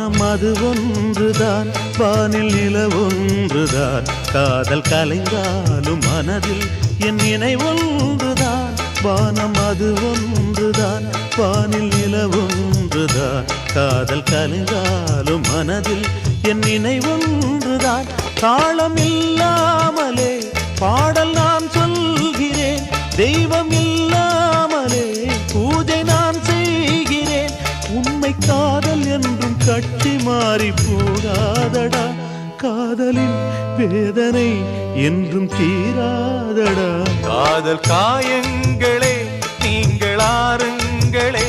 வானம் அது ஒன்றுதான், வானில் நில ஒன்றுதான். காதல் கலைந்தாலும் மனதில் என் நினைவொன்றுதான். வானம் அது ஒன்றுதான், வானில் நில ஒன்றுதான். காதல் கலைந்தாலும் மனதில் என் நினைவொன்றுதான். தாளம் இல்லாமலே பாடல் நான் சொல்கிறேன், தெய்வம் இல்லாமலே பூஜை நான் செய்கிறேன். உண்மை காதல் என்றும் கட்டி மாறி போகாதடா, காதலின் வேதனை என்றும் தீராதடா. காதல் காயங்களே நீங்கள் ஆறுங்களே,